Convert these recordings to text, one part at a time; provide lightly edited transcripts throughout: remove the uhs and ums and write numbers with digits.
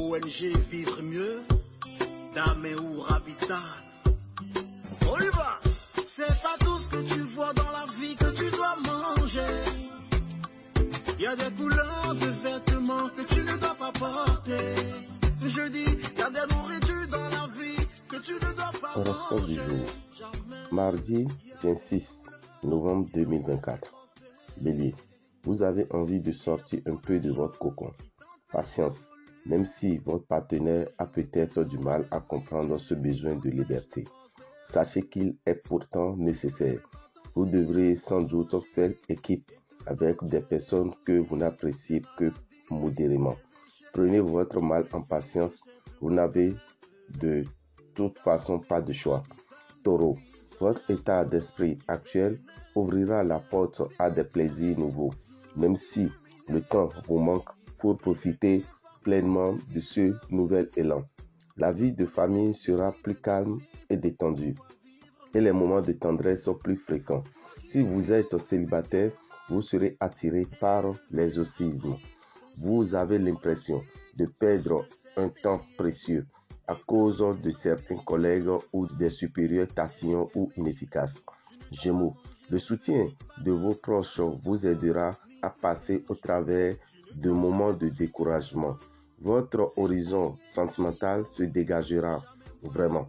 ONG Vivre Mieux, Dame ou Habitat. On y va. C'est pas tout ce que tu vois dans la vie que tu dois manger. Il y a des couleurs de vêtements que tu ne dois pas porter. Je dis, il y a des nourritures dans la vie que tu ne dois pas Horoscope du jour. Mardi 26 novembre 2024. Bélier. Vous avez envie de sortir un peu de votre cocon. Patience, même si votre partenaire a peut-être du mal à comprendre ce besoin de liberté. Sachez qu'il est pourtant nécessaire. Vous devrez sans doute faire équipe avec des personnes que vous n'appréciez que modérément. Prenez votre mal en patience. Vous n'avez de toute façon pas de choix. Taureau, votre état d'esprit actuel ouvrira la porte à des plaisirs nouveaux, même si le temps vous manque pour profiter pleinement de ce nouvel élan. La vie de famille sera plus calme et détendue, et les moments de tendresse sont plus fréquents. Si vous êtes célibataire, vous serez attiré par l'exorcisme. Vous avez l'impression de perdre un temps précieux à cause de certains collègues ou des supérieurs tatillons ou inefficaces. Gémeaux, le soutien de vos proches vous aidera à passer au travers de moments de découragement. Votre horizon sentimental se dégagera vraiment.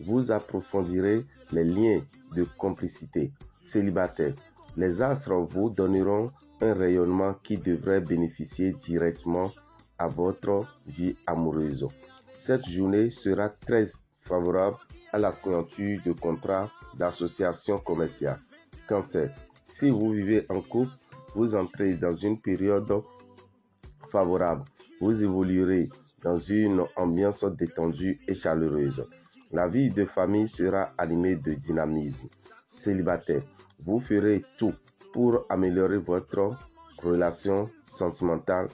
Vous approfondirez les liens de complicité. Célibataire, les astres vous donneront un rayonnement qui devrait bénéficier directement à votre vie amoureuse. Cette journée sera très favorable à la signature de contrats d'association commerciale. Cancer, si vous vivez en couple, vous entrez dans une période favorable. Vous évoluerez dans une ambiance détendue et chaleureuse. La vie de famille sera animée de dynamisme. Célibataire, vous ferez tout pour améliorer votre relation sentimentale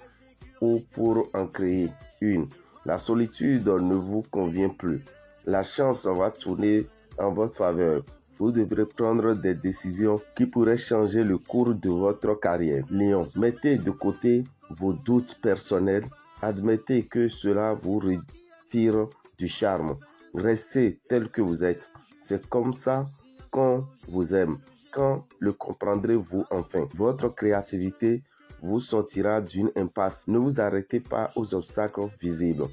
ou pour en créer une. La solitude ne vous convient plus. La chance va tourner en votre faveur. Vous devrez prendre des décisions qui pourraient changer le cours de votre carrière. Lion, mettez de côté vos doutes personnels. Admettez que cela vous retire du charme. Restez tel que vous êtes. C'est comme ça qu'on vous aime. Quand le comprendrez-vous enfin? Votre créativité vous sortira d'une impasse. Ne vous arrêtez pas aux obstacles visibles.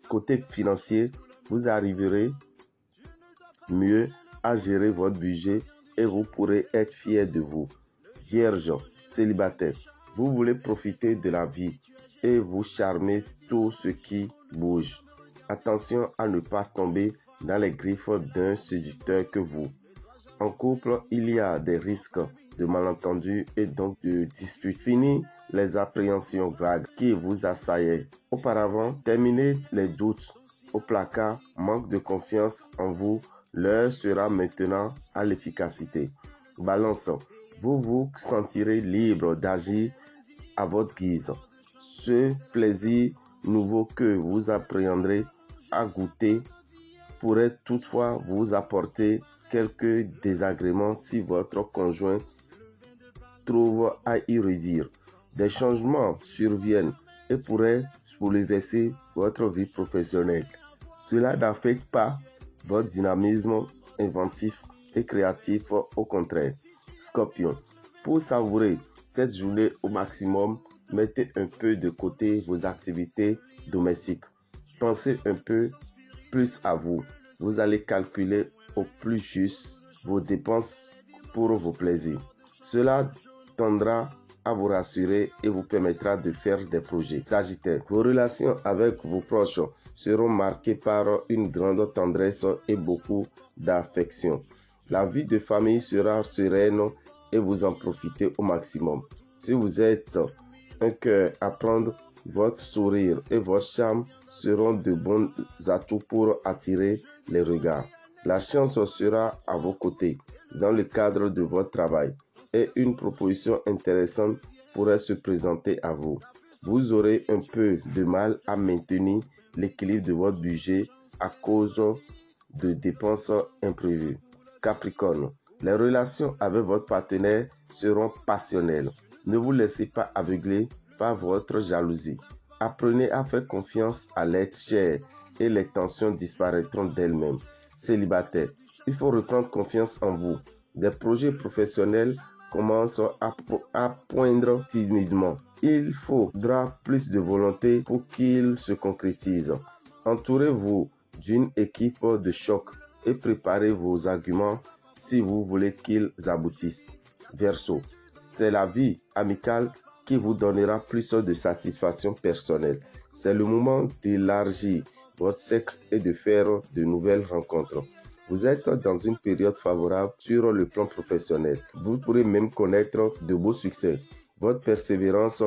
Côté financier, vous arriverez mieux à gérer votre budget et vous pourrez être fier de vous. Vierge, célibataire, vous voulez profiter de la vie et vous charmer tout ce qui bouge. Attention à ne pas tomber dans les griffes d'un séducteur que vous. En couple, il y a des risques de malentendus et donc de disputes. Fini les appréhensions vagues qui vous assaillaient auparavant. Terminez les doutes au placard, manque de confiance en vous. L'heure sera maintenant à l'efficacité. Balance, vous vous sentirez libre d'agir à votre guise. Ce plaisir nouveau que vous appréhendrez à goûter pourrait toutefois vous apporter quelques désagréments si votre conjoint trouve à y redire. Des changements surviennent et pourraient bouleverser votre vie professionnelle. Cela n'affecte pas votre dynamisme inventif et créatif, au contraire. Scorpion, pour savourer cette journée au maximum, mettez un peu de côté vos activités domestiques. Pensez un peu plus à vous. Vous allez calculer au plus juste vos dépenses pour vos plaisirs. Cela tendra à vous rassurer et vous permettra de faire des projets. Sagittaire, vos relations avec vos proches seront marquées par une grande tendresse et beaucoup d'affection. La vie de famille sera sereine et vous en profitez au maximum. Si vous êtes un cœur à prendre, votre sourire et votre charme seront de bons atouts pour attirer les regards. La chance sera à vos côtés dans le cadre de votre travail et une proposition intéressante pourrait se présenter à vous. Vous aurez un peu de mal à maintenir l'équilibre de votre budget à cause de dépenses imprévues. Capricorne, les relations avec votre partenaire seront passionnelles. Ne vous laissez pas aveugler par votre jalousie. Apprenez à faire confiance à l'être cher et les tensions disparaîtront d'elles-mêmes. Célibataire, il faut reprendre confiance en vous. Des projets professionnels commencent à poindre timidement. Il faudra plus de volonté pour qu'ils se concrétisent. Entourez-vous d'une équipe de choc et préparez vos arguments si vous voulez qu'ils aboutissent. Verseau, c'est la vie amicale qui vous donnera plus de satisfaction personnelle. C'est le moment d'élargir votre cercle et de faire de nouvelles rencontres. Vous êtes dans une période favorable sur le plan professionnel. Vous pourrez même connaître de beaux succès. Votre persévérance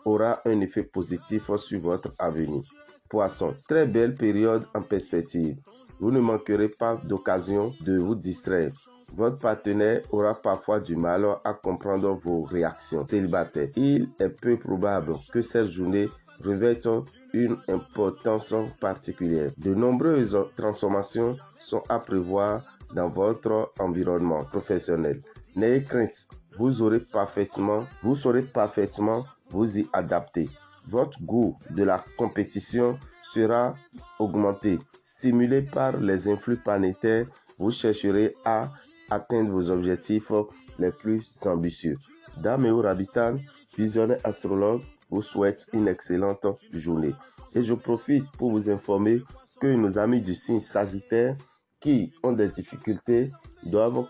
aura un effet positif sur votre avenir. Poisson, très belle période en perspective. Vous ne manquerez pas d'occasion de vous distraire. Votre partenaire aura parfois du mal à comprendre vos réactions. Célibataire, il est peu probable que cette journée revête une importance particulière. De nombreuses transformations sont à prévoir dans votre environnement professionnel. N'ayez crainte, vous saurez parfaitement vous y adapter. Votre goût de la compétition sera augmenté. Stimulé par les influx planétaires, vous chercherez à atteindre vos objectifs les plus ambitieux. Dame et Orabitan, visionnaire astrologue, vous souhaite une excellente journée. Et je profite pour vous informer que nos amis du signe Sagittaire qui ont des difficultés doivent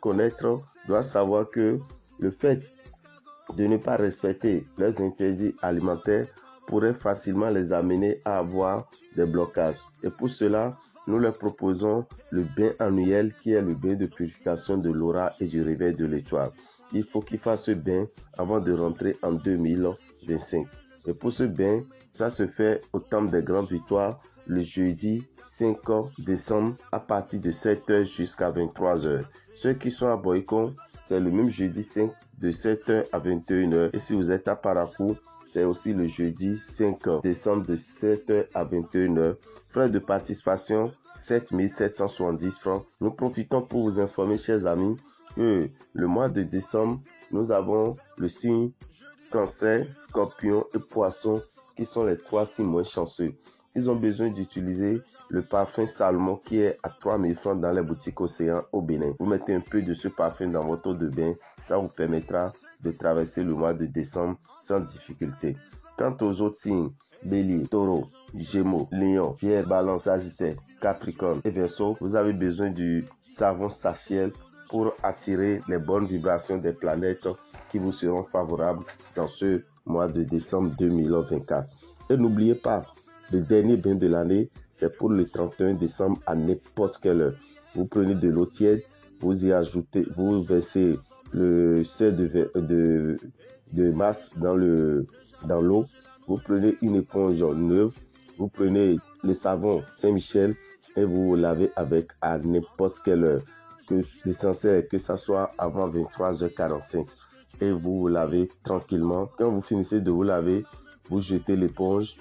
savoir que le fait de ne pas respecter leurs interdits alimentaires pourrait facilement les amener à avoir des blocages. Et pour cela, nous leur proposons le bain annuel qui est le bain de purification de l'aura et du réveil de l'étoile. Il faut qu'ils fassent ce bain avant de rentrer en 2025. Et pour ce bain, ça se fait au temple des grandes victoires le jeudi 5 décembre à partir de 7h jusqu'à 23h. Ceux qui sont à Boycon, c'est le même jeudi 5 de 7h à 21h. Et si vous êtes à Parakou, c'est aussi le jeudi 5 décembre de 7h à 21h. Frais de participation, 7 770 francs. Nous profitons pour vous informer, chers amis, que le mois de décembre, nous avons le signe Cancer, Scorpion et Poisson qui sont les 3 signes moins chanceux. Ils ont besoin d'utiliser le parfum Salomon qui est à 3000 francs dans les boutiques Océan au Bénin. Vous mettez un peu de ce parfum dans votre eau de bain, ça vous permettra de traverser le mois de décembre sans difficulté. Quant aux autres signes, Bélier, Taureau, Gémeaux, Lion, Vierge, Balance, Sagittaire, Capricorne et Verseau, vous avez besoin du savon Sachiel pour attirer les bonnes vibrations des planètes qui vous seront favorables dans ce mois de décembre 2024. Et n'oubliez pas, le dernier bain de l'année, c'est pour le 31 décembre à n'importe quelle heure. Vous prenez de l'eau tiède, vous y ajoutez, vous versez le sel de masse dans l'eau. Vous prenez une éponge neuve, vous prenez le savon Saint-Michel et vous vous lavez avec à n'importe quelle heure. L'essentiel est que ça soit avant 23h45 et vous vous lavez tranquillement. Quand vous finissez de vous laver, vous jetez l'éponge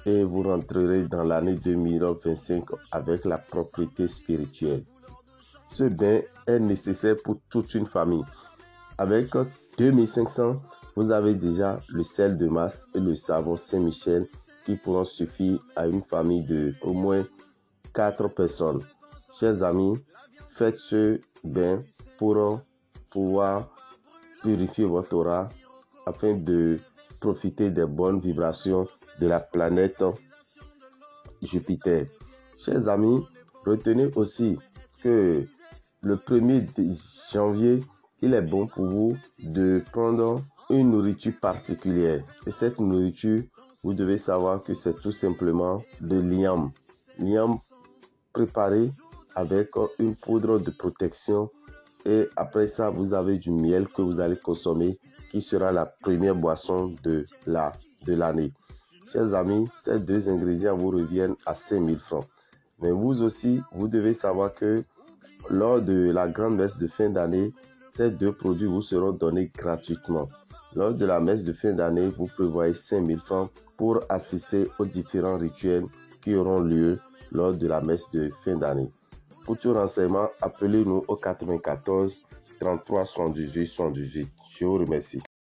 et vous rentrerez dans l'année 2025 avec la propreté spirituelle. Ce bain est nécessaire pour toute une famille. Avec 2500, vous avez déjà le sel de masse et le savon Saint-Michel qui pourront suffire à une famille de au moins 4 personnes. Chers amis, faites ce bain pour pouvoir purifier votre aura afin de profiter des bonnes vibrations de la planète Jupiter. Chers amis, retenez aussi que le 1er janvier, il est bon pour vous de prendre une nourriture particulière. Et cette nourriture, vous devez savoir que c'est tout simplement de l'iam. L'iam préparé avec une poudre de protection. Et après ça, vous avez du miel que vous allez consommer qui sera la première boisson de l'année. Chers amis, ces 2 ingrédients vous reviennent à 5000 francs. Mais vous aussi, vous devez savoir que lors de la grande messe de fin d'année, ces 2 produits vous seront donnés gratuitement. Lors de la messe de fin d'année, vous prévoyez 5000 francs pour assister aux différents rituels qui auront lieu lors de la messe de fin d'année. Pour tout renseignement, appelez-nous au 94 33 78 78. Je vous remercie.